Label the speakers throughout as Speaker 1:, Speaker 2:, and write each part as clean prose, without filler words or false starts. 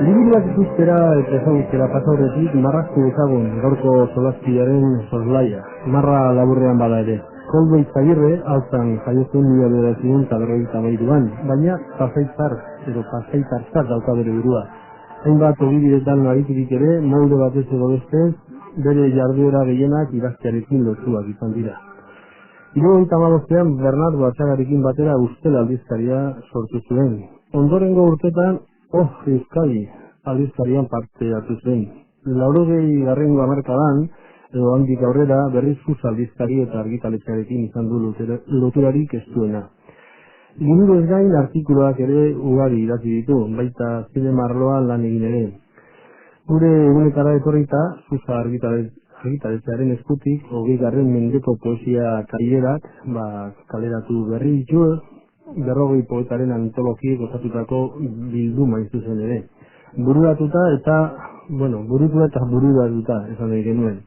Speaker 1: Liburuak ikustera eta ezagutzera pasaurretik marraztu dezagun gaurko solaskiaren soslaia, marra laburrean bada ere. Koldo Izagirre, altzan jaiozen 1953an, baina pasaitartzat dauka bere burua. Hainbat ogibidetan ariturik ere, molde batez edo bestez, bere jarduera gehienak idaztearekin lotuak izan dira. 1975an Bernardo Atxagarekin batera Ustel aldizkaria sortu zuen. Ondorengo urtetan Euskadi aldizkarian parte hartu zen. 80garrengo hamarkadan, edo handik aurrera, berriz Fus aldizkari eta argitaletxearekin izan du loturarik estuena. Liburu ez gain artikuluak ere ugari idatzi ditu, baita zinema arloan lan egin ere. Gure egunetara etorrita, Fus argitaletxearen eskutik, 20. mendeko poesia kailerak, kaleratu berri ditu, 40 poetaren antologiek osatutako bilduma izuzen ere. Bururatuta eta esan nahi genuen.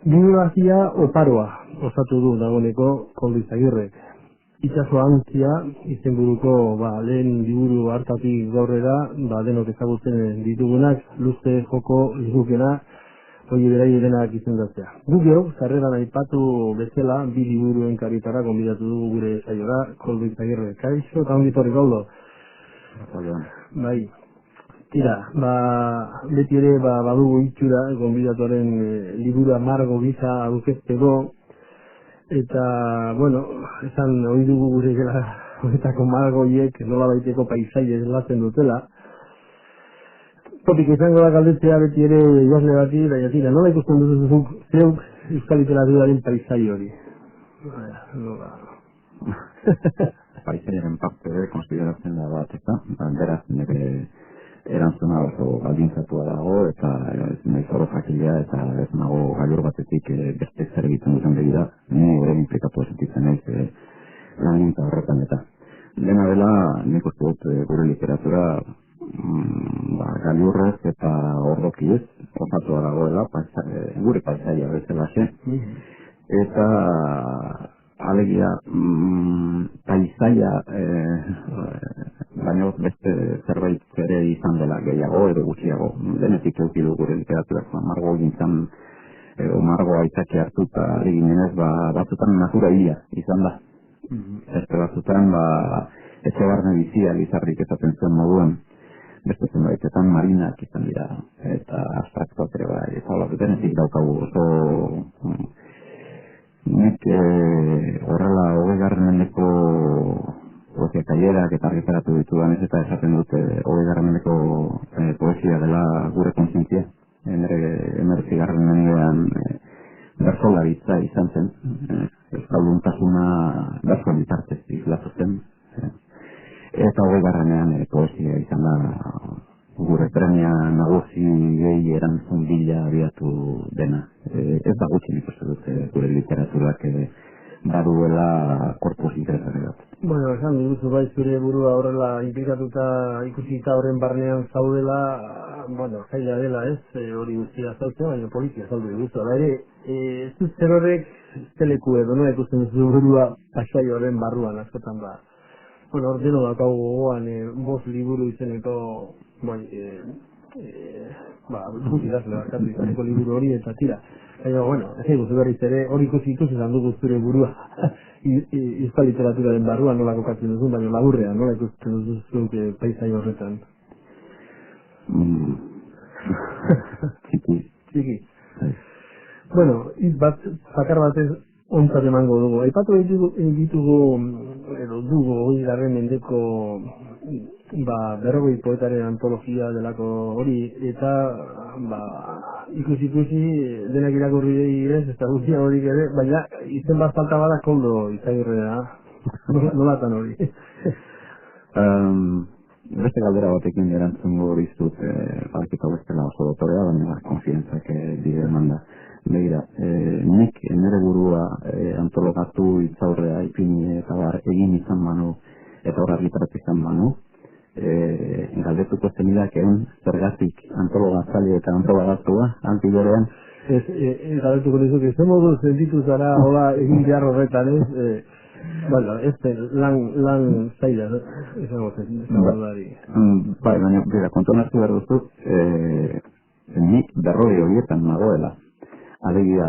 Speaker 1: Bibliografia oparoa osatu du dagoeneko Koldo Izagirrek. Itxaso antzia izenburuko lehen liburu hartatik gaurrera, denok ezagutzen ditugunak, luze joko lizukena, hori berai denak izendatzea. Guk sarreran aipatu bezala, bi liburuen karitara gonbidatu dugu gure saiora, Koldo Izagirre. Kaixo, eta ongi torri Koldo. Bai. Tira, beti ere badugu itxura, gonbidatuaren liburu amargo gisa aurkezteko, eta, esan hori dugu gure gela, honetako margoiek nola baiteko paisaia eslatzen dutela. Topik izango da galdetzea beti ere idazle bati, baina tira, nola ikusten duzuzuk zeuk euskal literaturaren paisai hori?
Speaker 2: Paisaiaren parte konsideratzen da bat, eta beraz nire erantzuna oso baldintzatua dago, eta ez nahi zoro jakilea, eta ez nago gailur batetik beste zer egiten duten begira, nire ere implikatu esentitzen naiz lan eta horretan eta. Dena dela, nik uste dut gure literatura gailurrez eta ordokiez osatua dagoela, gure paisaia bezalaxe, eta alegia paisaia baina beste zerbait ere izan dela gehiago edo gutxiago. Denetik eukidu gure literaturak, margo gintzan margo aitzaki hartuta eginenez, batzutan natura ia izan da. Beste batzutan etxe barne bizia lizarrik ezaten zuen moduan. Beste zenbaitetan marinak izan dira, eta abstraktuak ere ez denetik daukagu oso nik horrela 20. mendeko poesia kailerak eta argitaratu ditudan ez eta esaten dute 20. mendeko poesia dela gure kontzientzia. 19. mendean bertsolaritza izan zen, euskalduntasuna bertsoen bitartez islatu zen. Eta 20. poesia izan da gure premia nagusi gehi erantzun bila abiatu dena. Ez da gutxi nik uste dut gure literaturak baduela korpus interesgarri bat.
Speaker 1: Esan duzu bai zure burua horrela implikatuta ikusita horren barnean zaudela, zaila dela ez, hori guztia zautzen, baina politia zaudu duzu. Hala ere, ez dut zer horrek teleku edo, nola ikusten duzu burua pasai horren barruan askotan ba. Hor deno daukagu gogoan, 5 liburu izeneko, idazle barkatu izaneko liburu hori eta tira. Baina, ez eguzu berriz ere, hori ikusi izan dugu zure burua euskal literaturaren barruan nola kokatzen duzun, baina laburrean nola ikusten duzuzuk paisai horretan. Txiki. Hitz bat, zakar batez ontzat emango dugu. Aipatu ditugu, edo dugu 20. mendeko 40 poetaren antologia delako hori, eta ikusi denak irakurri direz, ez da guztia hori ere, baina izen bat falta bada Koldo Izagirrea, nolatan hori?
Speaker 2: Beste galdera batekin erantzungo hori zut, balkita bestela oso dotorea, baina konfidentzak dire manda. Begira, nik nire burua antologatu itzaurrea ipini eta egin izan manu, eta hor argitaratu izan manu, galdetuko zenidak zergatik antologatzaile eta antolagatua, antigorean.
Speaker 1: Galdetuko dizuk, ez modu sentitu zara, hola, egin behar horretan, ez? Bueno, lan zaila, izango zen, zabaldari.
Speaker 2: Bai, baina, bera, kontuan hartu behar duzu, nik berrogei horietan nagoela. Alegia,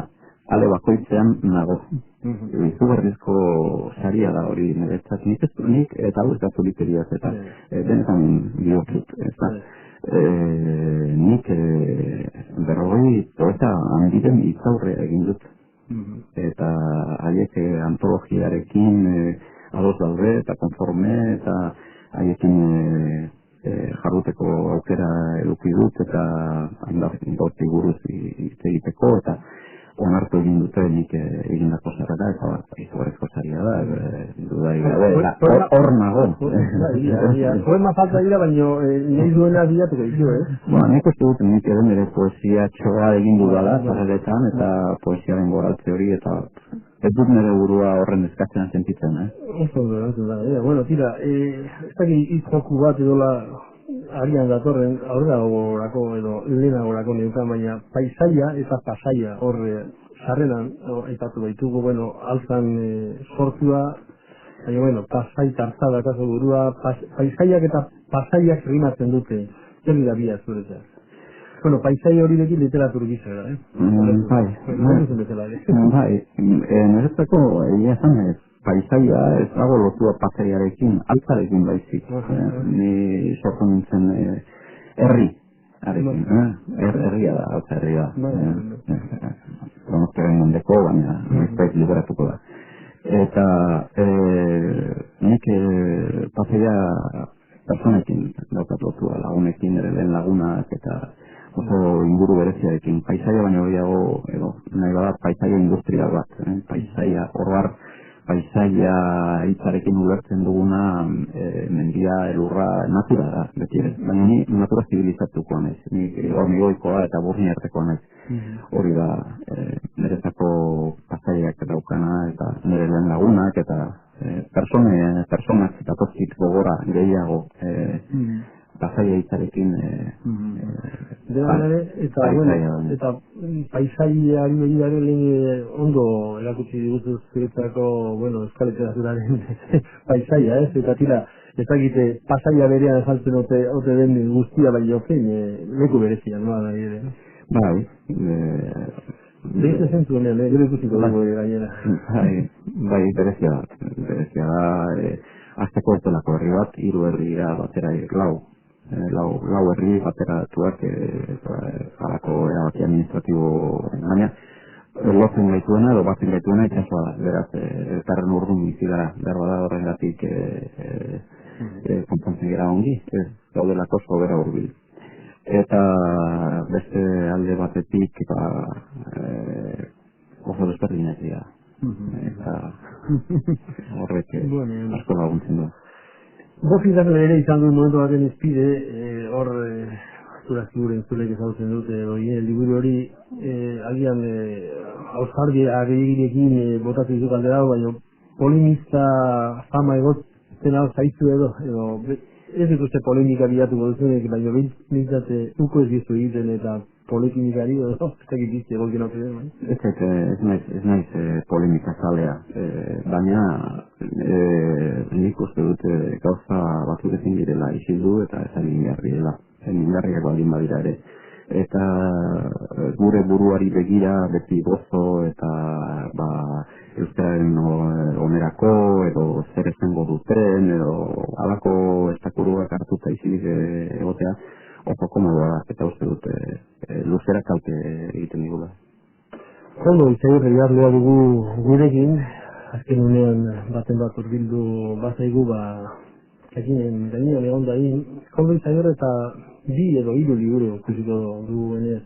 Speaker 2: ale bakoitzean nago. Izugarrizko saria da hori niretzat. Nik eta hau ez da zuriteriaz eta benetan diotzut. Nik berrogei eta handiren itzaurre egin dut. Eta haiek antologiarekin ados daude eta konforme eta haiekin jarruteko aukera eduki dut eta hainbat buruz hitz egiteko eta onartu egin dute nik egindako zerrera eta izugarrizko saria da, dudari gabe, hor nago.
Speaker 1: Poema falta dira, baina nahi duena bilatuko ditu,
Speaker 2: Bueno, nik uste dut nik edo nire poesia txoa egin dudala, zarretan, eta poesiaren goraltze hori, eta ez dut nire burua horren eskatzen sentitzen,
Speaker 1: Bueno, tira, ez dakit hitzoku bat edola arian datorren, aurreragorako edo lehenagorako neukan, baina paisaia eta pasaia horre sarreran aipatu baitugu, bueno, altzan sortua, baina, bueno, pasai tarzada kaso burua, paisaiak eta pasaiak rimatzen dute, zer dira bia zuretzat. Bueno, paisai hori dekin literatur gizera,
Speaker 2: Bai, niretzako egia zan ez, paisaia ez dago lotua pasaiarekin, altzarekin baizik. Ni sortu nintzen herri, herria da, altza herria. Donostiaren mendeko, baina nizpait liberatuko da. Eta nik pasaia personekin daukat lotua, lagunekin, ere lehen lagunak eta oso inguru bereziarekin. Paisaia baina horiago, nahi bada paisaia industrial bat, paisaia horbar, paisaia hitzarekin ulertzen duguna mendia, elurra, natura da, beti ere. Baina ni natura zibilizatuko naiz, ni hormigoikoa eta burniartekoa naiz. Hori da, niretzako pasaiak daukana eta nire lehen lagunak eta personak eta tozkit gogora gehiago pasaia hitzarekin
Speaker 1: eta paisaiari begirare lehen ondo erakutsi digutuz zuretzako, bueno, euskal literaturaren paisaia, eta tira, ez dakite pasaia berean esaltzen ote den guztia baino zein leku berezian, no da ere.
Speaker 2: Bai,
Speaker 1: Behize zentu honean, gero ikusiko dugu gainera.
Speaker 2: Bai, berezia da, azteko ez delako herri bat, 3 herria batera lau herri bateratuak harako erabaki administratibo baina lotzen gaituena edo batzen gaituena itxasoa da, beraz, elkarren urrun bizi gara, behar bada horrengatik konpontzen gara ongi, ez daudelako sobera hurbil. Eta beste alde batetik oso desberdinak dira. Eta horrek asko laguntzen du.
Speaker 1: Bofitak ere izan duen momentu baten izpide, hor zurak ziburen zulek ezautzen dute, liburu hori agian ausardi agegirekin botatu ditu kaldera, baina polemista fama egotzen hau zaizu edo ez dut uste polemika bilatuko duzunek, baina bintzate uko ez dizu egiten eta polemikari edo ez dakit dizte egokin hau zeden,
Speaker 2: Ez naiz polemika zalea, baina nik uste dute gauza batzuk ezin direla isildu eta ezan ingarriak baldin badira ere. Eta gure buruari begira beti gozo eta euskararen onerako edo zer esango duten edo halako estakuruak hartuta isilik egotea oso komodoa da eta uste dute luzera kalte egiten digula.
Speaker 1: Ondo, Itxagirre jarlea dugu gurekin, azken unean baten bat urbildu bazaigu, jakinen gainean egon da egin, Ondo Itxagirre eta 2 edo 3 liburu ikusiko dugu enez.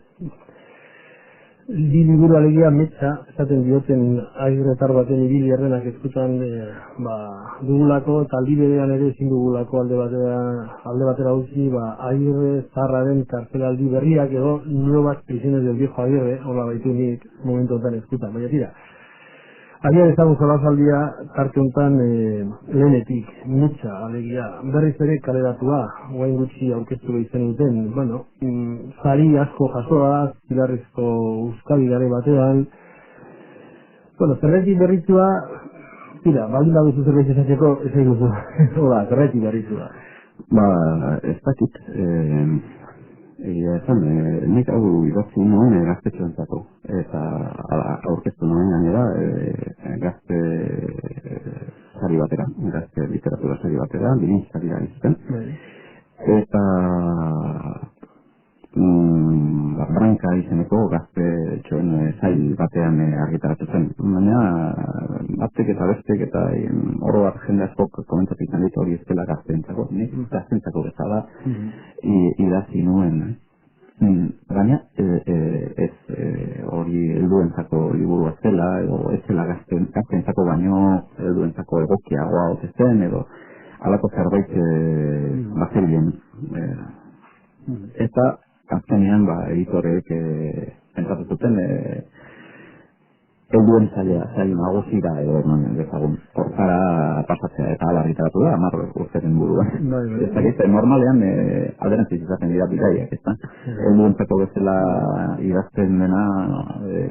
Speaker 1: 2 liburu alegia metxa, esaten dioten agirretar baten ibili errenak eskutan dugulako eta aldi berean ere ezin dugulako alde batera utzi Agirre Zaharraren kartzelaldi berriak edo nuevas prisiones del viejo Agirre, hola baitu nik momentu honetan eskutan, baina tira. Agian ezagun solasaldia tarte honetan lehenetik, metxa, alegia, berriz ere kaleratua, guain gutxi aurkeztu behitzen duten, sari asko jasoa, zilarrizko Euskadi gare batean. Zerretik berritua, Tira, baldin baduzu zerbait esatzeko, ez eguzu. Hola, zerretik barrizu da.
Speaker 2: Ez dakit, esan, nik hau idatzi nuen gaztetxoentzako, eta aurkeztu nuen gainera gazte sari batera, gazte literatura sari batera, bilin sari da izten, eta Branka izeneko gazte txoen zail batean argitaratu zen. Baina batek eta bestek eta oro bat jende askok komentatu izan ditu hori ez dela gazteentzako, gazteentzako bezala idatzi nuen. Baina ez hori helduentzako liburua zela, edo ez zela gazteentzako baino helduentzako egokiagoa ote zen, edo halako zerbait bazebilen. Eta azkenean editoreek pentsatu zuten helduen zaila nagusi da edo dezagun hortara pasatzea eta ala argitaratu da 10 urteren buruan. Ez dakit, normalean alderantziz izaten dira bidaiak, ezta? Helduentzako bezala idazten dena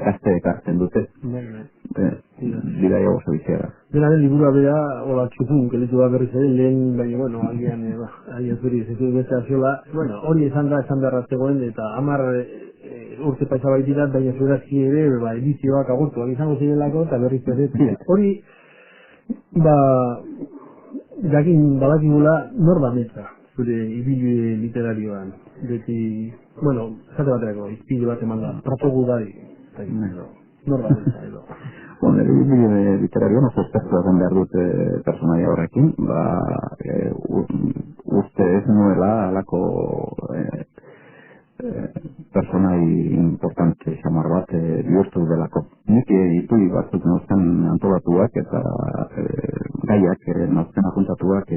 Speaker 2: gazte ekartzen dute. Bidaia oso bizia da.
Speaker 1: Denaren liburua bera, hola txupun, kelitu da berriz ere, lehen, baina, bueno, agian zuri zezu beste aziola, bueno, hori esan beharratzegoen, eta 10 urte paisa baitirat, baina zurazki ere, edizioak agurtuak izango zirelako, eta berriz ere, hori, jakin badakigula, nor da metza, zure ibili literarioan, beti, bueno, esate baterako, izpide bat eman da, trapogu dadi, nor da metza, edo.
Speaker 2: Ibili literarioan oso espezu egon behar dute personaia horrekin, uste ez nuela alako personai importante xamar bat bihurtu delako. Nik itui batzuk nozten antolatuak eta gaiak nozten apuntatuak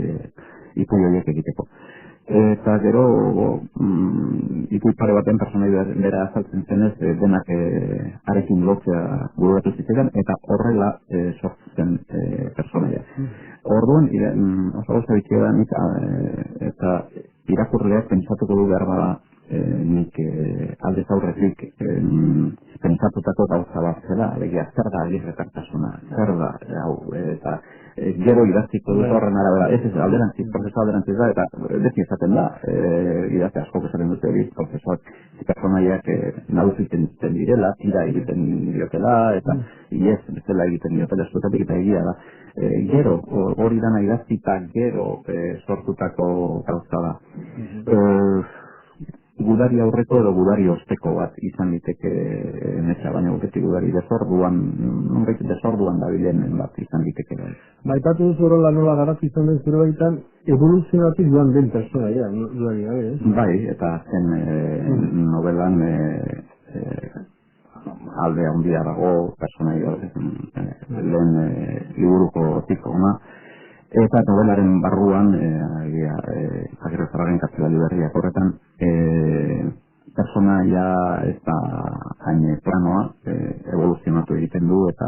Speaker 2: itui horiek egiteko. Eta gero itui pare baten personai bera azaltzen zenez denak arekin lotzea bururatu zitzaidan eta horrela sortzen personaia. Orduan, oso gauza bitxia da nik eta irakurleak pentsatuko du behar bada nik aldez aurretik pentsatutako gauza bat zela, alegia zer da agirrekartasuna, zer da hau, eta gero idaztiko dut horren arabera, ez alderantziz, prozesu alderantziz da, eta beti esaten da, idazte asko esaten dute hori, prozesuak personaiak nagusi egiten direla, tira egiten diotela, eta iez bezala egiten diotela, eskuetatik eta egia da. Gero, hori dana idaztita gero sortutako gauza da. Gudari aurreko edo gudari osteko bat izan diteke netxa, baina beti gudari desorduan dabilen bat izan diteke.
Speaker 1: Baipatu duzu horola nola garatu izan den zure baitan, evoluzionatik joan den personaia, gudari gabe, ez?
Speaker 2: Bai, eta zen novelan alde handia dago personaia lehen liburuko tiko ona. Eta novelaren barruan, Agirre Zarraren kartzelari berriak horretan, personaia ez da hain planoa, evoluzionatu egiten du, eta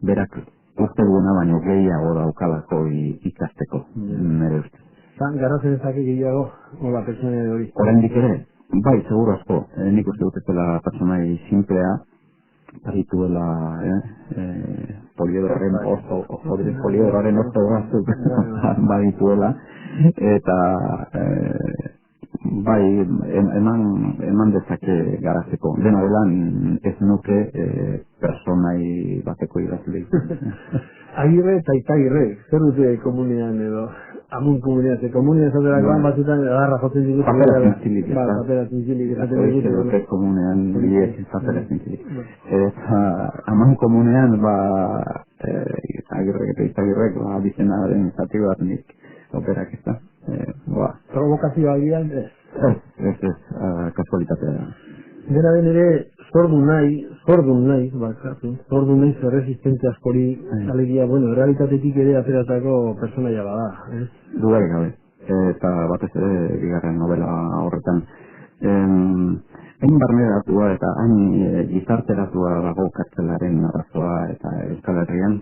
Speaker 2: berak uste duena baino gehiago daukalako ikasteko, nire uste.
Speaker 1: Garatzen ezake gehiago, hola, personaia hori?
Speaker 2: Oraindik ere, bai, seguru asko, nik uste dut ezela personai simplea, parituela poliedroaren oso batzuk badituela eta bai eman dezake garatzeko dena belan ez nuke personai bateko idazle
Speaker 1: Agirre eta Itagirre, zer dute komunean edo amun komunean, ze komunean esaterakoan batzutan agarra jotzen dut papera zintzilik
Speaker 2: dute komunean papera zintzilik eta amun komunean Agirrek eta Itagirrek bizenaren zati bat nik operak ez da
Speaker 1: provokazioa agian
Speaker 2: ez kasualitatea da
Speaker 1: dena den ere zordun nahi erresistentzia askori alegia, realitatetik ere ateratako personaia bada, ez?
Speaker 2: Dudarik gabe, eta batez ere bigarren novela horretan hain barneratua eta hain gizarteratua dago kartzelaren arazoa eta Euskal Herrian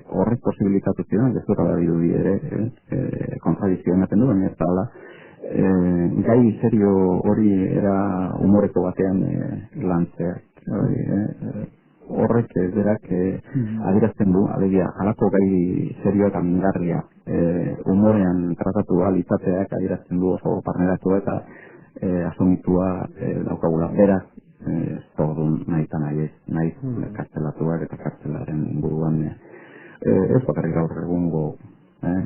Speaker 2: horrek posibilitatu zidan, ez dut dirudi ere kontradizio ematen du, baina ez da gai serio hori era humoreko batean lantzeak horrek berak adierazten du, alegia, halako gai serioa eta mingarria umorean tratatu ahal izateak adierazten du oso barneratu eta asumitua daukagula. Beraz, zordun nahiz kartzelatuak eta kartzelaren inguruan ez bakarrik gaur egungo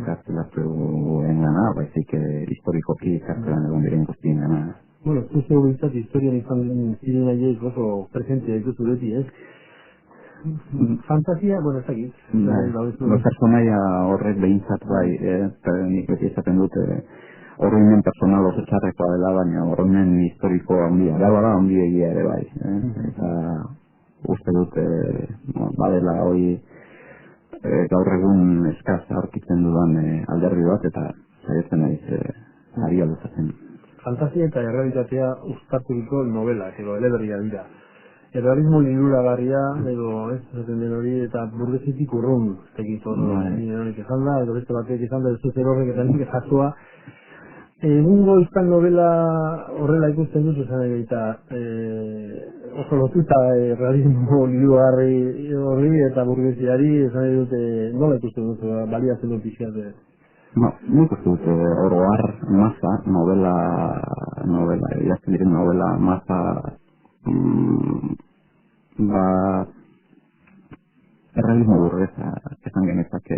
Speaker 2: kartzelatuen gana, baizik historikoki kartzelan egon diren guztien gana.
Speaker 1: Bueno, zuzeu bintzat historian izan ziren aiek oso presentia dituzu beti, ez? Fantasia, bueno, ez dakit.
Speaker 2: Personaia horrek behintzat bai, nik beti esaten dute oroimen personal oso txarrekoa dela, baina oroimen historiko handia. Gara da handiegia ere bai. Eta uste dute, badela hori gaur egun eskaz aurkitzen dudan alderdi bat, eta zaitzen naiz ari aldezatzen.
Speaker 1: Fantasia eta errealitatea uztarturiko novelak, edo eleberria dira. Errealismo liluragarria, edo ez zaten den hori, eta burgesitik urrun, tekit horik izan da, edo beste batek izan da, ez zuzer horrek eta nik jasoa. Egungo euskal novela horrela ikusten dut, eta oso lotuta errealismo liluragarri horri eta burgesiari, esan dut, nola ikusten dut, baliatzen dut pixkat.
Speaker 2: Nik uste dut oroar masa, novela, idazten diren novela masa, errealismo burgesa, esan genezake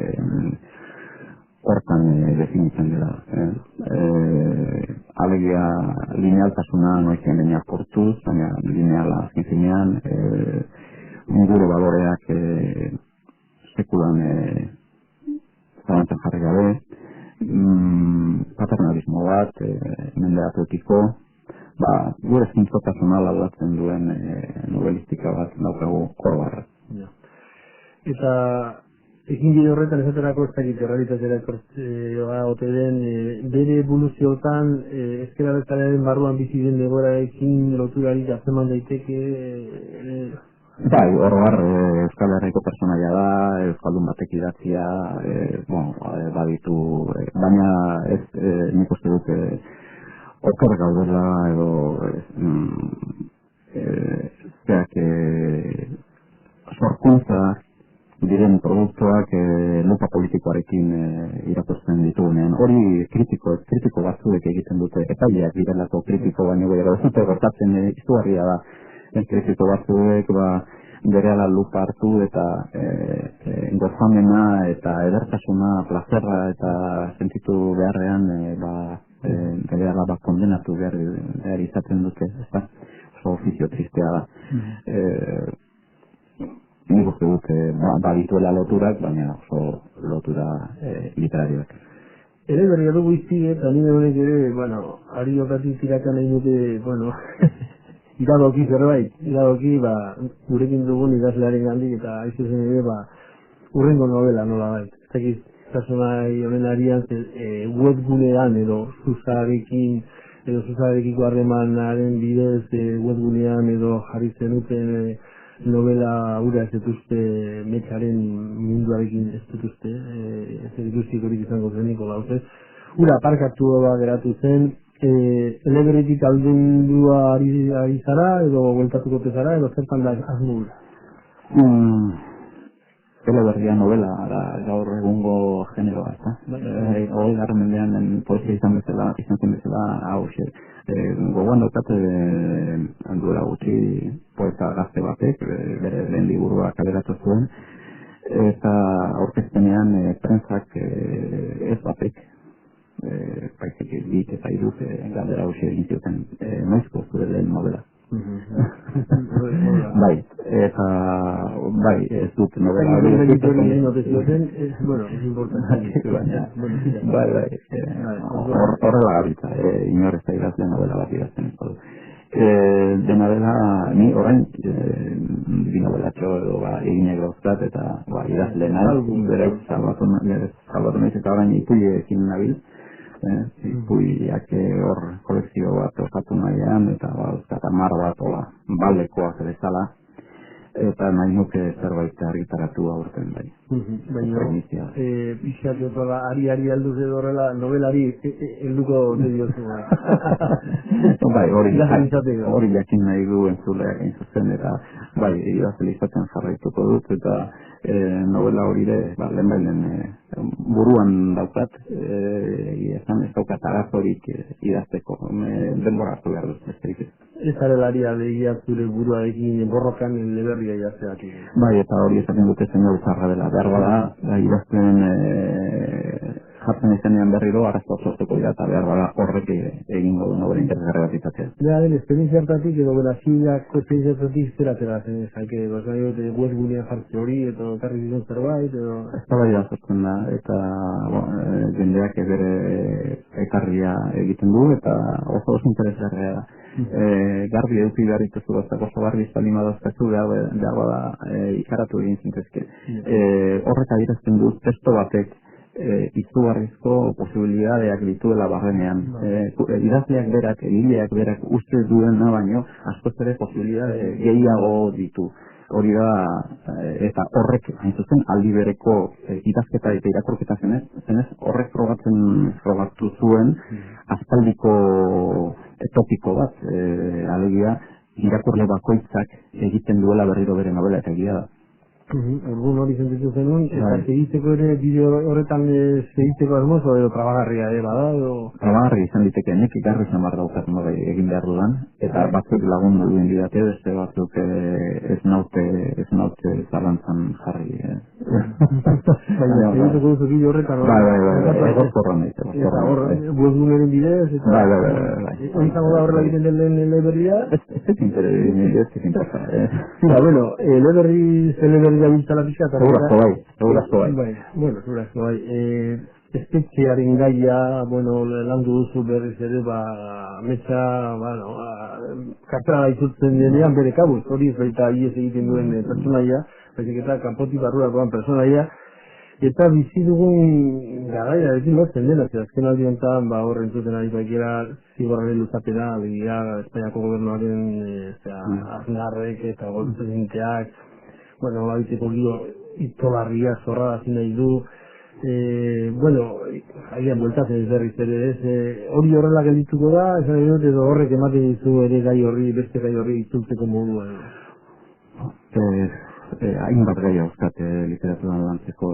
Speaker 2: hortan definitzen dela. Alegia linealtasuna noizean deneak portuz, baina lineala azken zinean, gure baloreak sekulan zalantzan jarri gabe, paternalismo bat, menderatutiko, gure zintzotasuna laudatzen duen novelistika bat daukagu Oroar.
Speaker 1: Eta ekin bide horretan esaterako ez dakit errealitatera ote den, bere evoluzioetan ezkera bertaren barruan bizi den egoerarekin loturarik atzeman daiteke.
Speaker 2: Bai, Oroar Euskal Herriko personaia da, euskaldun batek idatzia, baditu, baina ez nik uste dut oker gaudela edo sorkuntza diren produktuak lupa politikoarekin irakurtzen ditugunean. Hori kritiko batzuek egiten dute, epaileak direlako kritiko, baina gero ez dute gertatzen izugarria da. Kritiko batzuek berehala lupa hartu eta gozamena eta edertasuna, plazerra eta sentitu beharrean berehala kondenatu behar izaten dute, oso ofizio tristea da. Nik uste dut badituela loturak, baina oso lotura literarioak.
Speaker 1: Ere berria dugu izpide, eta nire honek ere, ari okatik tirakan nahi dute, iradoki zerbait, gurekin dugun idazlearen gandik eta aizuzen ere, urrengo novela nola bait. Ez dakiz, personai honen arian, webgunean edo zuzarekiko harremanaren bidez webgunean edo jarri zenuten novela hura ez dituzte metxaren munduarekin ez dituzte, ez dituzte horik izango zeniko gauzez. Hura parkatu geratu zen, eleberetik aldundua ari zara, edo bueltatuko zara, edo zertan da azmul?
Speaker 2: Eleberria novela da gaur egungo generoa, eta? Hori garren mendean poesia izan zen bezala, gogoan daukate duela gutxi poeta gazte batek, bere lehen liburua kaleratu zuen, eta aurkezpenean prentsak ez batek, baizik bit eta iruk galdera hausia egin zioten noizko zure lehen novela. Bai, eta ez dut novela horrela gabiltza, inor ez da idazle novela bat idazten ez badu. Dena dela, ni orain bi novelatxo edo eginek dauzkat eta idazle nahi, bere salbatu nahiz eta orain ipuiekin nabil, ipuiak hor kolekzio bat osatu nahian eta dauzkat 10 bat balekoak bezala, eta nahi nuke zerbait argitaratu aurten bai.
Speaker 1: Baina, pixkat jotola, ari alduz edo horrela, novelari helduko diozu.
Speaker 2: Bai, hori jakin nahi du entzuleak egin zuzen, eta bai, idazle izaten jarraituko dut, eta novela hori ere, lehen buruan daukat, esan ez daukat arazorik idazteko, denbora hartu behar dut, besterik ez.
Speaker 1: Ez arelaria legia zure buruarekin borrokan eleberria jazteak.
Speaker 2: Bai, eta hori esaten dute senyor zarra dela. Behar bada, idazten jartzen izenean berriro, arazoak sortuko dira, eta behar bada horrek egingo du nobel interesgarri bat izatea.
Speaker 1: Ja, den esperientzia hartatik, edo belazioak esperientzia hartatik zeratera zen, zaike, webgunean jartze hori, eta karri zizun zerbait, edo...
Speaker 2: Ez da bai da sortzen da, eta jendeak bere ekarria egiten du, eta oso interesgarria da. Garbi eduki behar dituzu gozak oso garbi espalima dauzkatzu behar bada ikaratu egin zintezke. Horrek adierazten du testo batek izugarrizko posibilidadeak dituela barrenean. Idazleak berak, egileak berak uste duena baino askoz ere posibilidade gehiago ditu. Hori da, eta horrek, hain zuzen, aldi bereko idazketa eta irakurketa zenez, horrek frogatu zuen aspaldiko topiko bat, alegia, irakurle bakoitzak egiten duela berriro bere novela eta egia da.
Speaker 1: Orduan hori sentitu zenun, eta segiteko ere bideo horretan segiteko hermoso edo trabagarria bada edo...
Speaker 2: Trabagarri izan diteke, nek ikarri izan behar daukaz egin behar dudan, eta batzuk lagundu duen didate, beste batzuk ez naute zalantzan jarri.
Speaker 1: Baina, segiteko duzu bideo horretan...
Speaker 2: Bai, egorkorra nahi.
Speaker 1: Eta hor, webguneren bidez, eta...
Speaker 2: Bai.
Speaker 1: Oizango da horrela egiten den lehen eleberria?
Speaker 2: Ez interesa.
Speaker 1: Bueno, eleberri gabiltzala pixka eta...
Speaker 2: Segurazko bai.
Speaker 1: Bueno, segurazko bai. Espetxearen gaia, landu duzu berriz ere, metxa, kartela itzultzen denean bere kabuz, hori ez baita ies egiten duen pertsonaia, baizik eta kanpotik barrurakoan pertsonaia, eta bizi dugun garaia ekin lotzen dena, azken aldi honetan, horren zuten ari baikera, zigorraren luzapena, begira, Espainiako gobernuaren aznarrek eta golpezinteak, babiteko gio itolarria zorra da nahi du, agian bueltatzen ez berriz ere ez, hori horrela geldituko da, esan edo edo horrek ematen dizu ere gai horri, beste gai horri itzultzeko modua.
Speaker 2: Hainbat gai hauzkat literaturan lantzeko,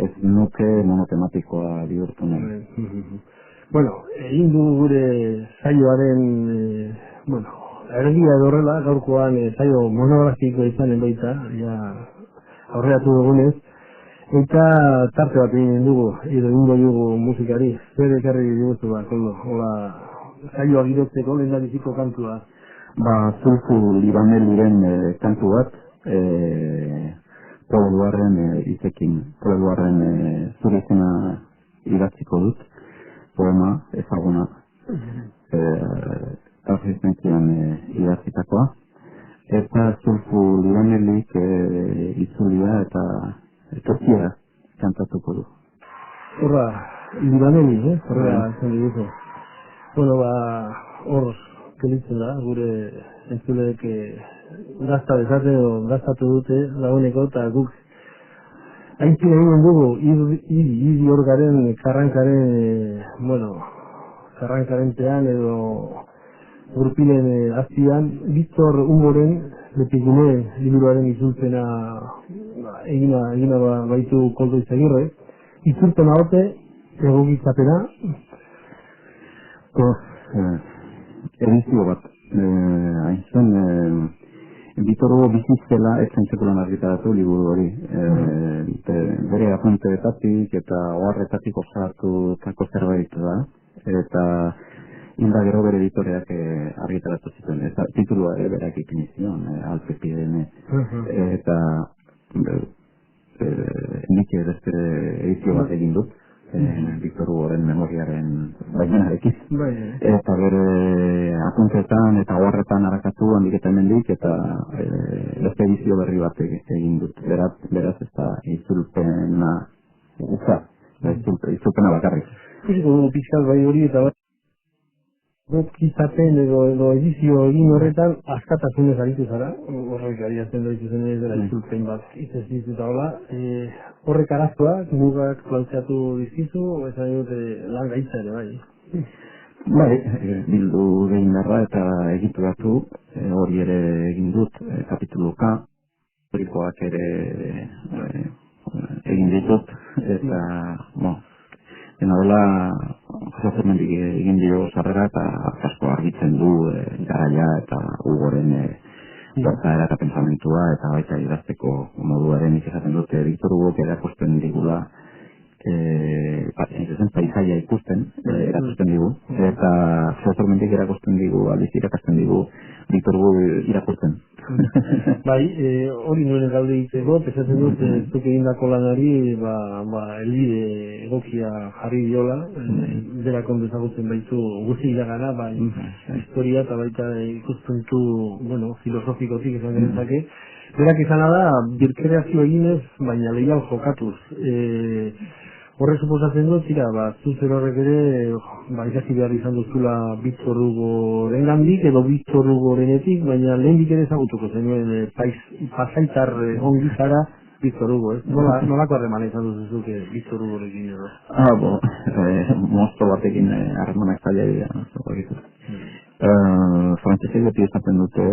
Speaker 2: ez nuke monotematikoa bihurtu nahi.
Speaker 1: Egin du gure saioaren, erdia edo horrela, gaurkoan saio monografiko izanen baita, aurreatu dugunez, eta tarte bat egin dugu, edo dugu musikari, zer ekarri diguzu kondo, saioa girotzeko lehen da biziko kantua.
Speaker 2: Zulfu Libaneliren kantu bat, Puebloaren izekin, Puebloaren zure izena idatziko dut, poema ezaguna, Resistenzian idatzitakoa, eta Zulfu Libanelik itzulia eta Turkia kantatuko du.
Speaker 1: Horra, Libaneli, horra zen diguzu. Hor gelitzen da, gure entzuleek gazta bezate edo gaztatu dute laguneko, eta guk haintzin egin dugu hiri hor garen karrankaren pean edo Urpilen azpian, Victor Hugoren Lepigune liburuaren itzulpena egina baitu Koldo Izagirre. Itzulpena hote, egokitzapena?
Speaker 2: Edizio bat. Hain zen, Victor Hugo bizizela etzen sekulan argitaratu liburu hori. Bere apuntetatik eta oharretatik osatutako zerbait da. Eta inda gero bere editoreak argitaratu zituen, eta titulua berak ipini zion, Alpepidene, eta nik beste edizio bat egin dut, Victor Hugoren memoriaren baimenarekin, eta bere apuntetan eta oharretan harakatu handik eta hemendik, eta beste edizio berri bat egin dut, beraz ez da itzulpena bakarrik.
Speaker 1: Pixkal bai hori eta Gokitzapen edo edizio egin horretan askatasunez aritu zara, horrek ariatzen doitu zen ez dela itzulpen bat izez dizuta hola. Horrek arazoak, mugak planteatu dizkizu, esan dute lan gaitza ere bai.
Speaker 2: Bai, bildu egin berra eta egituratu, hori ere egin dut, kapituluka, horikoak ere egin ditut, eta, dena dela, Josemendik egin dio sarrera eta asko argitzen du garaia eta Ugoren portaera eta pensamentua eta baita idazteko moduaren esaten dute Victor Hugok erakusten digula paisaia ikusten erakusten digu eta Josemendik erakusten digu aldiz irakasten digu Victor Hugok irakurtzen.
Speaker 1: Bai, hori nuen gaude egiteko, pesatzen dut, zuk egindako lanari, elbide egokia jarri diola, dela kondu ezagutzen baitu guzti iragana, bai, historia eta baita ikuspuntu, filosofikotik esan genezake. Berak izan da, birkreazio eginez, baina lehial jokatuz. Horre suposatzen dut, zuzen horrek ere, ikasi behar izan duzula Victor Hugoren gandik edo Victor Hugorenetik, baina lehendik ere ezagutuko zenuen pasaitar ongi zara Victor Hugo, ez? Nolako harremana izan duzuzuk Victor Hugorekin edo?
Speaker 2: Mozto batekin harremanak zaila dira, frantzesek beti esaten dute,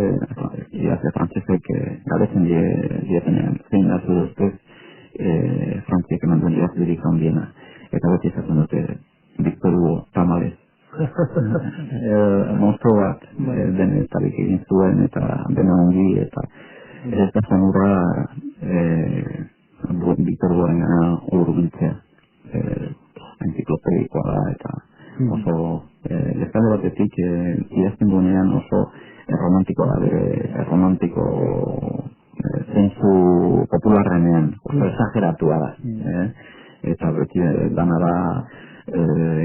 Speaker 2: frantzesek galetzen dietenean, zein hartu duztez, Frantziak eman duen idazlerik handiena eta beti esaten dute Victor Hugo tamales monstro bat denetarik egin zuen eta dena ongi eta ez da zanurra Victor Hugoren gana urbiltzea enziklopedikoa da eta oso lezkade batetik idazten duenean oso romantikoa da romantiko zentzu popularrenean, oso exageratua da. Eta beti dana da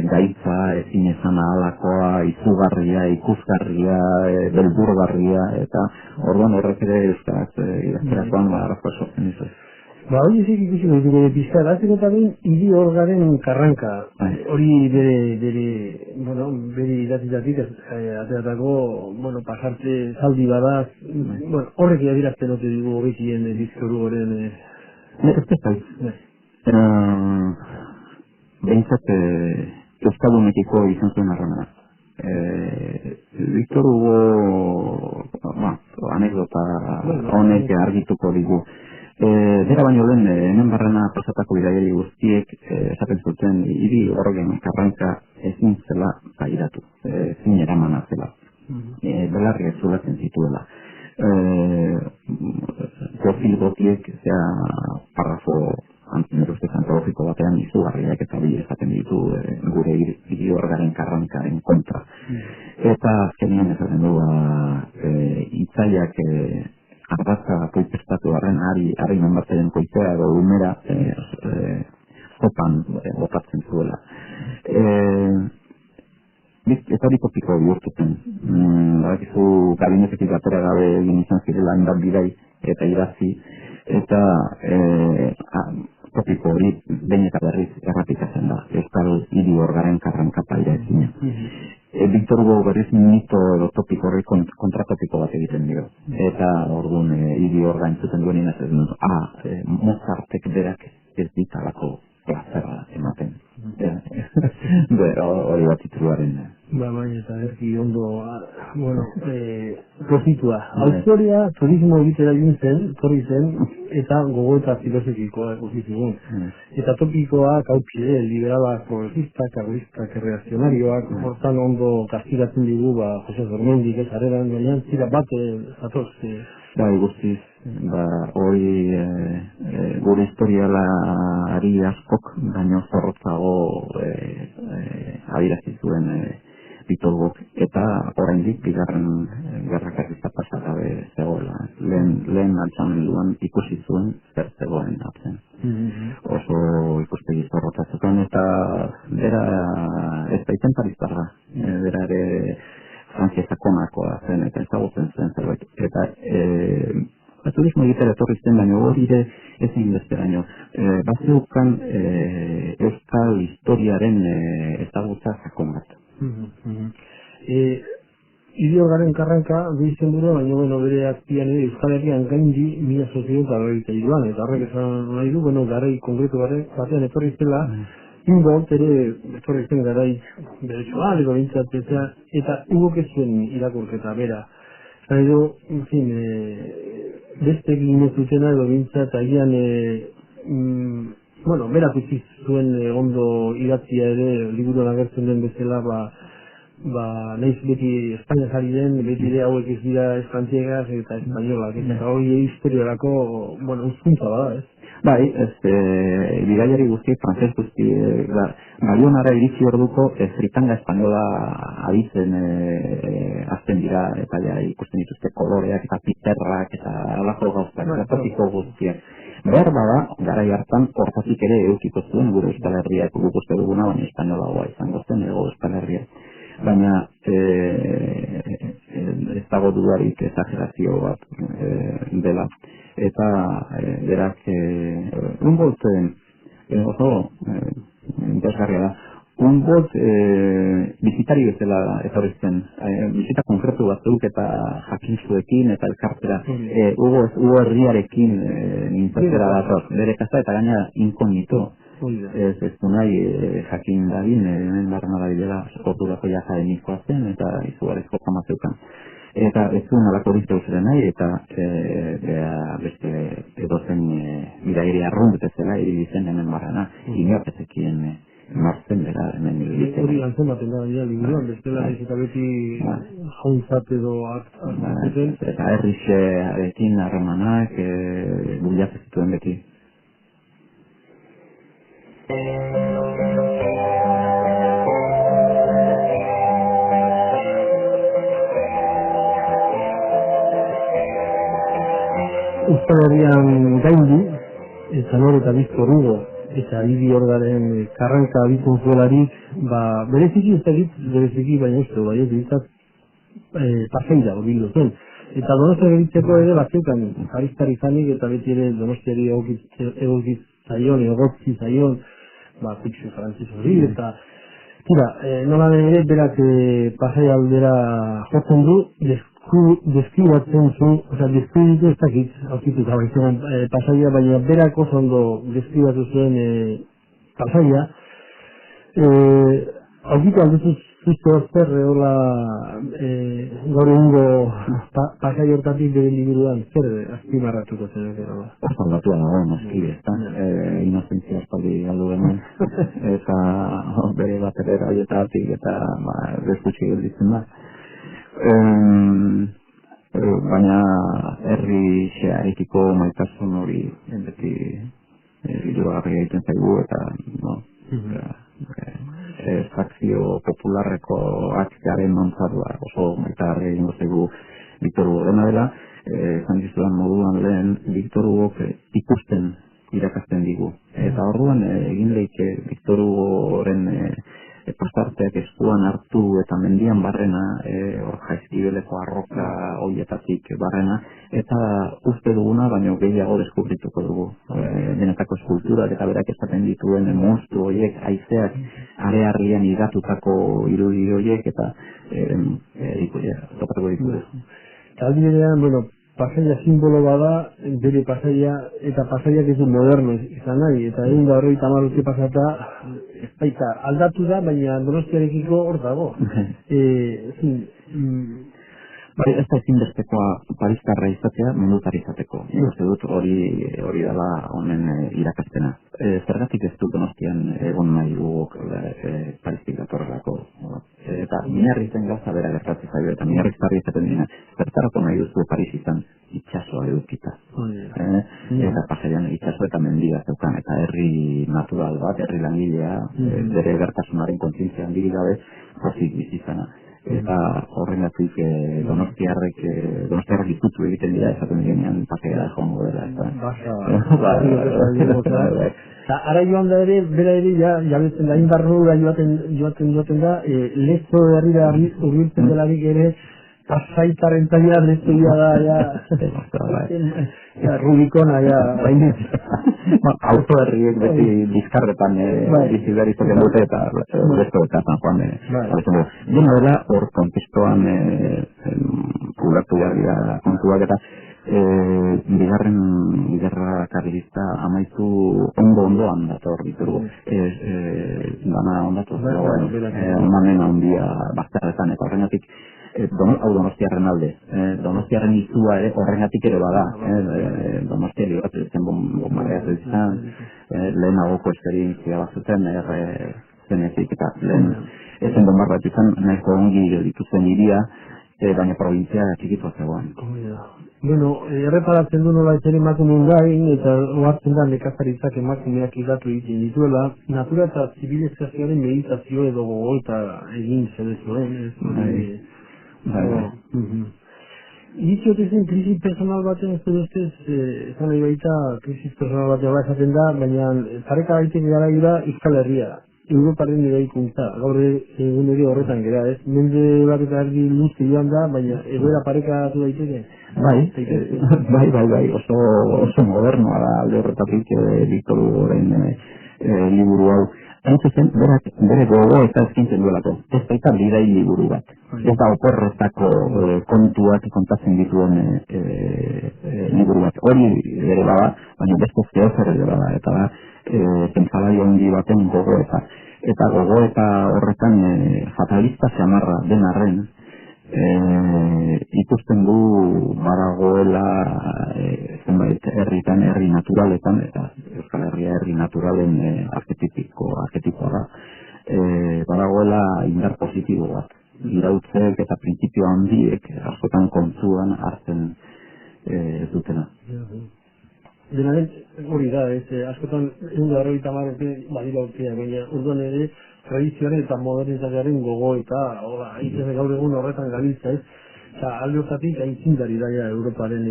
Speaker 2: gaitza, ezin esan ahalakoa, izugarria, ikusgarria, beldurgarria, eta orduan horrek ere euskaraz idazterakoan arrazko sortzen dizu.
Speaker 1: Hori ezik ikusi dut gure pizka, eraziko eta behin hiri horgaren karranka. Hori bere idatitatik ateratako, pasarte zaldi badaz, horrek adirazten ote dugu horrekien Victor Hugoren...
Speaker 2: Behintzat euskaldunekiko izan zuen harremana. Victor Hugo, anekdota honek argituko digu. Bera baino lehen, hemen barrena pasatako bidaiari guztiek esaten zuten hiri horren karranka ezin zela pairatu, ezin eramana zela. Belarri zulatzen zituela. Profil gotiek, parrafo antologiko batean izugarriak eta bi esaten ditu gure hiri horren karrankaren kontra. Eta azkenean esaten du itzaiak ardatza koipestatu harren ari menbatzen koitea edo umera zopan botatzen zuela. Eta hori topiko bihurtuzen. Badakizu gabinetetik atera gabe egin izan zirela hainbat bidai eta idatzi eta topiko hori behin eta berriz errapikatzen da. Euskal hiri horgaren karranka paira ezina. Victor Hugo berriz mito edo topiko horri kontratopiko bat egiten dio. Eta orduan hiri horga entzuten duen inaz ez dut, Mozartek berak ez ditalako plazera ematen. Hori bat tituluaren.
Speaker 1: Eta erki ondo, prozitua. Autoria turismo egitera egin zen, torri zen, eta gogoeta filosofikoa ikusi zigun. Eta topikoak haupide, liberalak, progresistak, arristak, reakzionarioak, hortan ondo kastigatzen digu, Jose Zormendik ez areran, baina zira bat zatoz.
Speaker 2: Bai, guztiz, hori gure historialari askok, baino zorrotzago adirazi zuen Victor Hugok, eta oraindik bigarren gerra karlista pasa gabe zegoela. Lehen altxamenduan ikusi zuen zer zegoen atzen. Oso ikuspegi zorrotza zuten eta bera ez da izen pariztarra. Bera ere Frantzia sakonakoa zen eta ezagutzen zen zerbait. Eta turismo egitera etorri zen, baina hori ere ezin besteraino. Bazeukan euskal historiaren ezagutza sakon bat.
Speaker 1: Idiorgaren karranka du izenburua, baina bueno, bere azpian ere Euskal Herrian gaindi 1923an, eta horrek esan nahi du, bueno, garai konkretu batean etorri zela, Humboldt ere etorri zen garai bertsual edo bintzatzea, eta Hugo ez zuen irakurketa bera. Nahi du, en fin, beste egin ez dutena edo bintzat, agian, bueno, berak utzi zuen ondo idatzia ere, liburuan agertzen den bezala, nahiz beti Espainia jari den, beti ere hauek ez dira espantziegas eta espainolak, eta hori historiarako, bueno, uzkuntza bada, ez?
Speaker 2: Bai, bidaiari guzti, frantzes guzti, Bayonara iritsi orduko fritanga espainola abizen azten dira, eta ja ikusten dituzte koloreak eta piterrak eta alako gauzak, eta topiko guztiak. Behar bada, garai hartan, hortatik ere eukiko zuen gure Euskal Herria, guk uste duguna, baina espainolagoa izango zen, ego Euskal Herria. Baina ez dago dudarik exagerazio bat dela. Eta berak Humboldt oso interesgarria da. Humboldt bizitari bezala etorri zen, bizita konkretu batzuk eta jakintzuekin eta elkartera. Hugo herriarekin mintzatzera dator, bere kasa eta gaina inkognito. Ez du nahi jakin dadin, hemen barren adabidela portugako akademikoa zen eta izugarrizko fama zeukan. Eta ez zuen alako bizte uzera nahi eta beste edozen bidairi arruntezela iribizen hemen barrena, inortezekien martzen bera hemen iribizen.
Speaker 1: Hori lantzen baten da, liburuan, bestela ez eta beti jauntzat edo hartzen.
Speaker 2: Eta herrixearekin harremanak buliak ez zituen beti.
Speaker 1: Euskal Herrian gaindi, Zanor eta Bizkor Hugo, eta Idiorgaren karranka abitzen zuelarik, bereziki ez dakit, baina uste, bai ez ditzat, paseira horbildu zen. Eta Donostia geritzeko ere batzeukan, jarriztari zanik eta beti ere Donostiari egokit zaion, egotzi zaion, fitxu frantziz hori, eta nola ere berak pasai aldera jotzen du, deskribatzen zu, deskribitu ez dakit, aurkituta baizean pasaia, baina berak oso ondo deskribatu zuen pasaia, aurkitu alduzu zuzte ozter, hola gaur egungo pasai hortatik bere liburuan, zer azpimarratuko zen edo?
Speaker 2: Oso aldatua dago, noski, inozentzia espaldi galdu hemen, eta bere baterera horietatik eta bezutsi gelditzen da. Baina herri xearekiko maitasun hori beti liburugarria egiten zaigu eta frakzio popularreko akzaren nontzadua oso maitagarria egingo zaigu Victor Hugo dena dela, esan dizudan moduan lehen Victor Hugo ikusten irakasten digu. Eta orduan egin leike Victor Hugoren pasarteak eskuan hartu eta mendian barrena, hor jaizkibeleko arroka horietatik barrena, eta uste duguna, baino gehiago deskubrituko dugu. Denetako eskulturak eta berak esaten dituen monstru horiek, haizeak arearlian idatutako irudi horiek, eta topatuko ditugu.
Speaker 1: Aldirean, pasaia simbolo bada, bere pasaia, eta pasaiak ez du moderno izan nahi, eta egin da horrei tamarruti pasata, ez baita, aldatu da, baina Donostiarekiko hor dago.
Speaker 2: Ez da ezinbestekoa paristarra izatea, mendutari izateko. Uste dut hori dela honen irakaspena. Zergatik ez du Donostian egon nahi guk paristik datorrelako. Eta miarritzen gauza bera gertatzen zaio, eta miarriztarri izaten dina. Zertarako nahi duzu Paris izan itxasoa edukita. Eta pasaian itxaso eta mendia zeukan, eta herri natural bat, herri langilea, bere gertasunaren kontzientzia handirik gabe, pozik bizizana. Eta horrengatik Donostiarrek ikutu egiten dira esaten direnean paseara joango dela.
Speaker 1: Ara joan da ere, bera ere, jabetzen da, inbarrura joaten da, lezo herrira urbiltzen delarik ere, pasaitaren taia nestoia da, Rubikona,
Speaker 2: baina, auto herriek beti bizkarretan bizi behar izaten dute eta resto eta San Juan dena dela hor kontestuan ulertu behar dira kontuak eta bigarra karlista amaitu ondo-ondoan dator ditugu dana ondatu manen handia bazterretan eta horregatik hau Donostiarren alde Donostiarren izua ere horregatik ere bada Donostiari bat zen bombardea izan lehenagoko esperientzia bat zuten zenezik eta lehen ezen bombardea izan nahiko ongi dituzten iria baina provintzia txikitua zegoen.
Speaker 1: Bueno, erreparatzen du nola ere emakumeen gain eta ohartzen da nekazaritzak emakumeak hildatu egiten dituela, natura eta zibilizazioaren meditazio edo gogoeta egin zuen, Iritxotezen krisis personal baten ez dut esan nahi baita krisis personal baten esaten da, baina pareka baitek gara Euskal Herria, Europaren eraikuntza, gaur egun ere horretan gara, ez? Mende bat eta erdi luze joan da, baina egoera parekatu daiteke?
Speaker 2: Bai, oso modernoa da alde horretatik Victor Hugoren liburu hau. Hain zuzen, bere gogo eta eskintzen duelako. Ez baita bidai liburu bat. Ez da oporretako kontuak kontatzen dituen liburu bat. Hori ere bada, baina beste zeozer ere bada. Eta da, pentsalai ongi baten gogoeta. Eta gogoeta horretan fatalista zamarra den arren, ikusten du badagoela zenbait herritan, herri naturaletan, eta Euskal Herria herri naturalen arketipoa da, badagoela indar positibo bat. Irautzek eta printzipio handiek askotan kontuan hartzen dutena.
Speaker 1: Denaren hori da, askotan egun badira urtea, baina urduan ere tradizioaren eta modernitatearen gogo eta gaur egun horretan gabiltza, ez? Eta alde hortatik aintzindari daia Europaren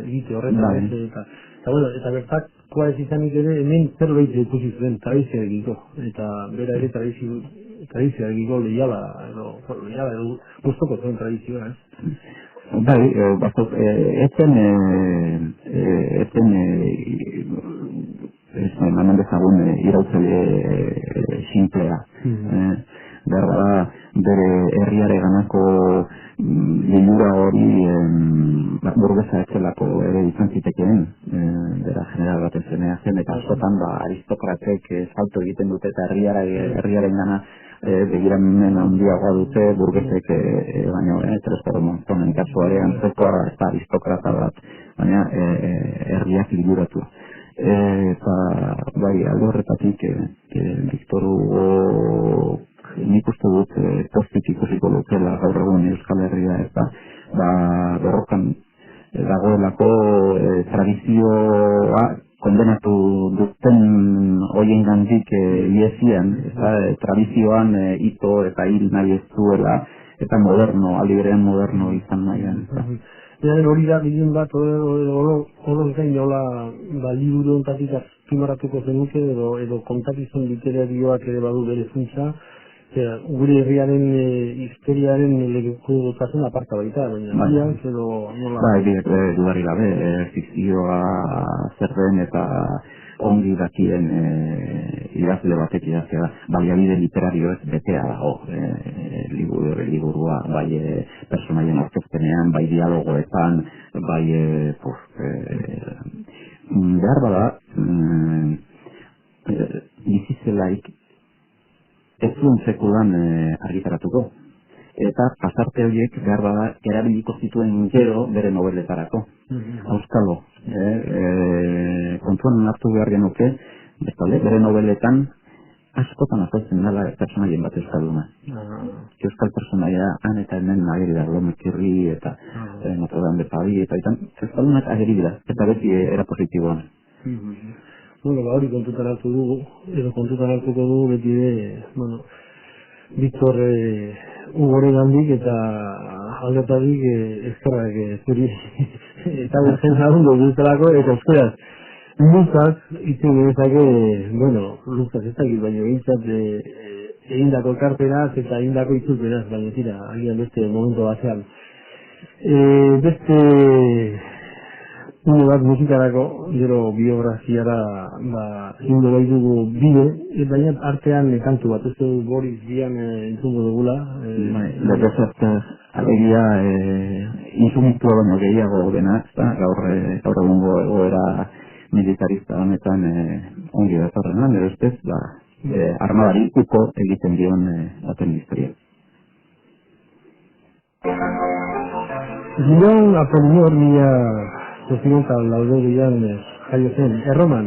Speaker 1: egite horretan, eta bertakoa ez izanik ere hemen zerbait ikusi zuen tradizioarekiko, eta bera ere tradizioarekiko lehiala edo guztoko zuen tradizioa, ez?
Speaker 2: Bai, etzen emanen dezagun irautzele simplea. Berda, bere herriare ganako lilura hori burgesa etzelako ere izan zitekeen, bera general baten zenea zen, eta askotan aristokratek salto egiten dute eta herriaren gana begiramen handiagoa dute burgesek baina Trescorro Monzonen kasuarean zekoa eta aristokrata bat, baina herriak liburatu. Eta bai, alde horretatik Victor Hugo nik uste dut postik ikusiko lukela gaur egun Euskal Herria eta borrokan dagoelako tradizioa kondenatu duten hoien gandik iesian, tradizioan ito eta hil nahi ez duela eta moderno, aliberean moderno izan nahian.
Speaker 1: Hori da, bidin bat, hori gain nola liburu ontatik azpimarratuko zenuke edo kontakizun literarioak ere badu bere funtsa, gure herriaren historiaren lekukotasun aparta baita, baina edo nola...
Speaker 2: Dudarik gabe, fikzioa zer den eta ongi dakien idazle batek idaztea da, baliabide literarioez betea dago liburua, bai personaien aurkezpenean, bai dialogoetan, bai behar bada bizizelaik ez zuen sekulan argitaratuko. Eta pasarte horiek behar bada erabiliko zituen gero bere nobeletarako. Auskalo, kontuan hartu behar genuke, bere nobeletan askotan azaltzen dela personaien bat euskalduna. Euskal personaia han eta hemen ageri da, Lomekirri eta Notre Dame de Paris eta euskaldunak ageri dira, eta beti era positiboan.
Speaker 1: Hori kontutan hartuko dugu beti Victor Hugoren handik eta aldetatik eskerrak zuri eta berzen lagundu duztelako eta euskaraz. Luzaz, izen genezake, luzaz ez dakit, baina behintzat egindako ekarpenaz eta egindako itzulpenaz, baina tira, agian beste momentu batean. Beste une bat musikarako, gero biografiara ingo bai dugu bide, baina artean kantu bat, ez du Boris Vian entzungo dugula.
Speaker 2: Legezertaz, alegia insumitua baino gehiago dena, gaur egungo egoera militarista honetan ongi datorren lan, edo ustez, armadari uko egiten dion baten historia.
Speaker 1: Giron Apolinor mila zoziontan lauderian jaio zen, Erroman,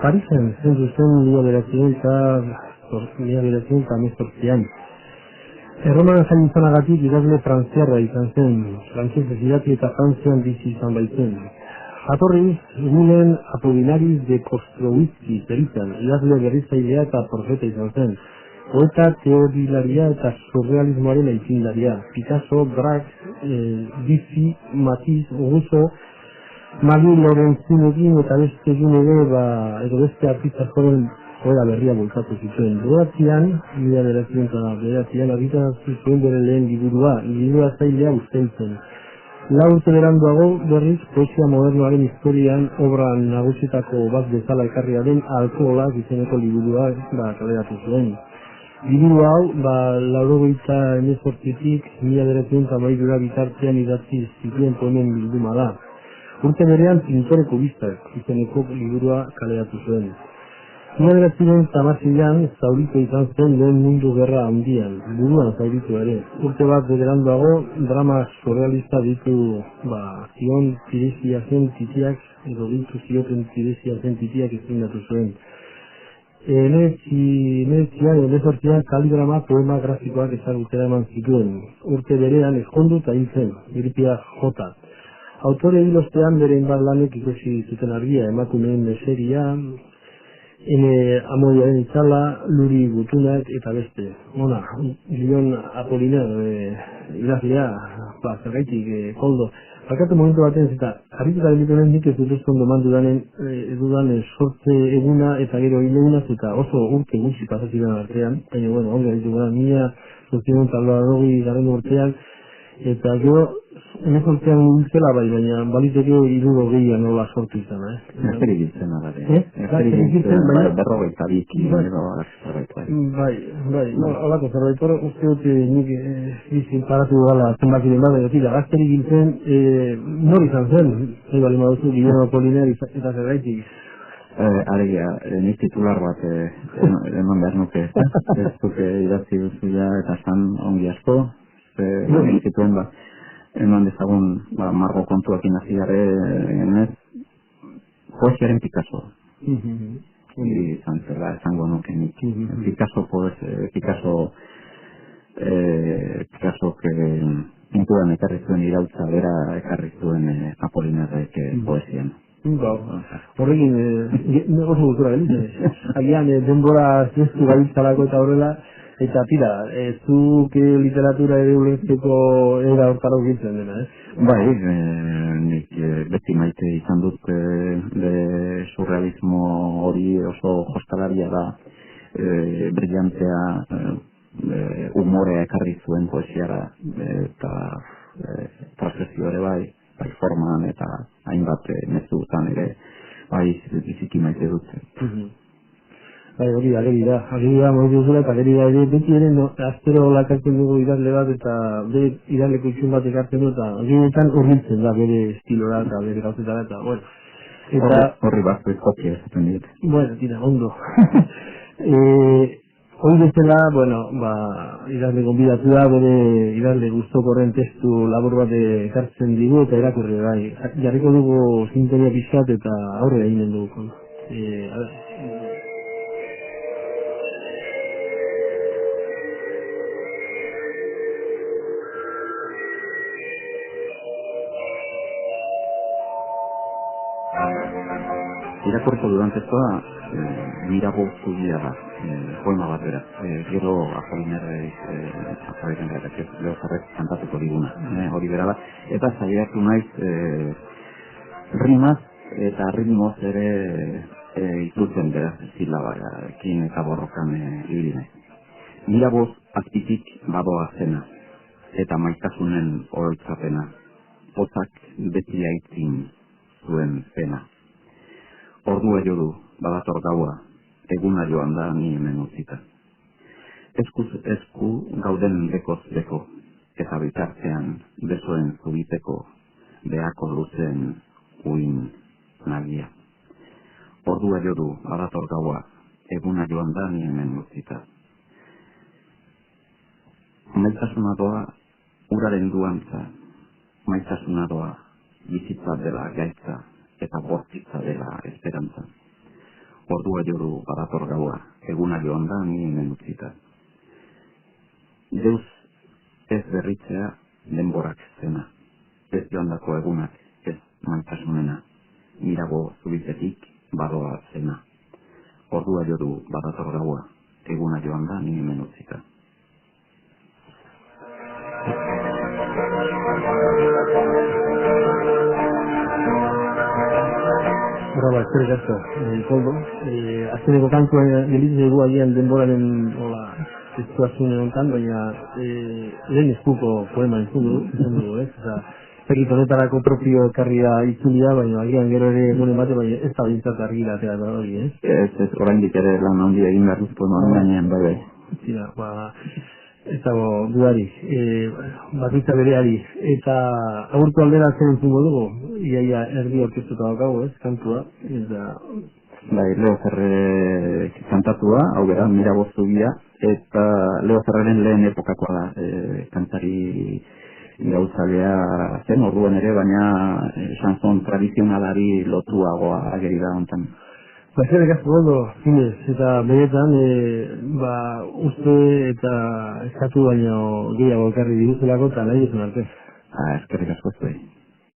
Speaker 1: Parisen zen zuzen mila beratzen eta amezortzian. Erroman jaio izanagatik idazle frantziarra izan zen, frantzesez idazle eta frantzian bizi izan baitzen. Jatorriz, egunen Apolinariz de Kostrovitzi zeritzen, idazle berrizailea eta profeta izan zen. Poeta teorilaria eta surrealismoaren aitzindaria. Picasso, Braque, Dizzy, Matisse, Rousseau, Marie Lorenzinekin eta beste egin edo beste artista joven joera berria bultzatu zituen. Bederatzean argitaratu zuen bere lehen liburua zailea usteltzen. Lau urte beranduago berriz poesia modernoaren historian obra nagusitako bat bezala ekarria den Alkoholak izeneko liburua kaleratu zuen. Liburu hau, 1998tik 1908 bitartean idatzi zituen poemen bilduma da. Urte berean Pintore kubistak izeneko liburua kaleratu zuen. 1916an zauritu izan zen lehen mundu gerra handian, buruan zauritu ere. Urte bat beranduago drama surrealista ditu zion Tiresias zen titiak, edo ditu zioten Tiresias zen titiak estrenatu zuen. Hemezortzian kaligrama poema grafikoak ezagutera eman zituen. Urte berean eskondu eta hil zen, Gripia J. Autore hilostean bere inbat lanek ikusi zuten argia, emakumeen meseria, Amoiaren itzala, Luri Gutunak eta beste. Giron Apolinar idazlea, zergaitik, koldo. Bakatu momentu baten zeta, harrituta gelitunen nik ez dut ondo dudan sortze eguna eta gero hilegunaz eta oso urte gutxi pasaziren artean, baina onge gaitu gara, mila zozioen talbarogi garen urtean, eta gero emezortzean gultzela baina baliteke iruro gehiago nola sortu izan,
Speaker 2: Ezperi giltzen agare. Ezperi giltzen, berrogeita biki.
Speaker 1: Olako zerbait, uste dut nik izin paratu gala zenbakiren bat, eta gazteri giltzen nor izan zen, bali maduzu, Guillermo Apollinaire eta zergaitik.
Speaker 2: Alegia, nik titular bat eman behar nuke, ez duke idatzi duzuia eta zan ongi asko, zituen eman dezagun margo kontuakin hasi gare poesiaren Picasso. Izan zela esango nuke nik. Picasso pinturan ekarri zuen irautza bera ekarri zuen Apolinarrek poesian.
Speaker 1: Horrekin, oso guztura gelitzen. Agian, denbora zestu gabiltzalako eta horrela, eta tira, zuk literatura ere ulertzeko era hortara ukitzen dena,
Speaker 2: Bai, nik beti maite izan dut surrealismo hori oso jostalaria da, brillantea, humorea ekarri zuen poesiara, eta transgresio ere bai forman eta hainbat mezutan ere bai biziki maite dut.
Speaker 1: Hori, ageria modu duzula eta ageria ere beti ere aztero lakartzen dugu idazle bat eta bere idazleko itxun bat ekartzen du eta agerietan urbiltzen da bere estilora eta bere gauzetara eta
Speaker 2: horri bat kopia ezaten dit.
Speaker 1: Tira, ondo. Hoi bezala, idazle gonbidatu da, bere idazle guztokorren testu labur bat ekartzen digu eta erakurri bai. Jarriko dugu sintonia pixkat eta aurre eginen dugu.
Speaker 2: Irakurriko dudantekoa Mirago zugia da, poema bat bera. Gero Apolinarrek Leozarrek kantatuko diguna, hori bera da. Eta saiatu naiz rimaz eta ritmoz ere itzultzen beraz zilabarekin eta borrokan ibili naiz. Miragoz azpitik badoa zena eta maitasunen oroitzapena. Potzak beti aitzin zuen zena. Ordua jo du, badator gaua, eguna joan da ni hemen utzita. Eskuz esku gauden bekoz beko, eta bitartean besoen zubiteko, behako luzen uin nagia. Ordua jo du, badator gaua, eguna joan da ni hemen utzita. Maitasuna doa, uraren duantza, maitasuna doa, bizitza dela gaitza, eta bortitza dela esperantza. Ordua jo du, badator gaua, eguna joan da ni hemen utzita. Deus ez berritzea denborak zena, ez joandako egunak ez maitasunena, mirago zubitetik badoa zena. Ordua jo du, badator gaua, eguna joan da ni hemen utzita.
Speaker 1: Brava, eskerrik asko, Koldo. Azkeneko kantua gelitzen zaigu agian denboraren situazioen honetan, baina lehen eskuko poema entzun dugu, ez? Zekit honetarako propio ekarria itzulia, baina agian gero ere egunen bate, baina ez da bintzat argira atera da hori, ez?
Speaker 2: Ez, oraindik ere lan handi egin behar duzko noan gainean, bai.
Speaker 1: Zira, ez dago dudarik, bakitza bereari, eta agurtu aldera zen entzungo dugu, iaia erdi orkestuta daukagu, ez, kantua, eta...
Speaker 2: Bai, Leo Ferre kantatua, hau bera, Mirago zubia, eta Leo Ferreren lehen epokakoa da, kantari gauzalea zen, orduan ere, baina chanson tradizionalari lotuagoa ageri da hontan.
Speaker 1: Eskerrik asko Koldo, zinez, eta benetan, uste eta eskatu baino gehiago ekarri diguzelako, eta nahi duzun arte.
Speaker 2: Eskerrik asko zuei.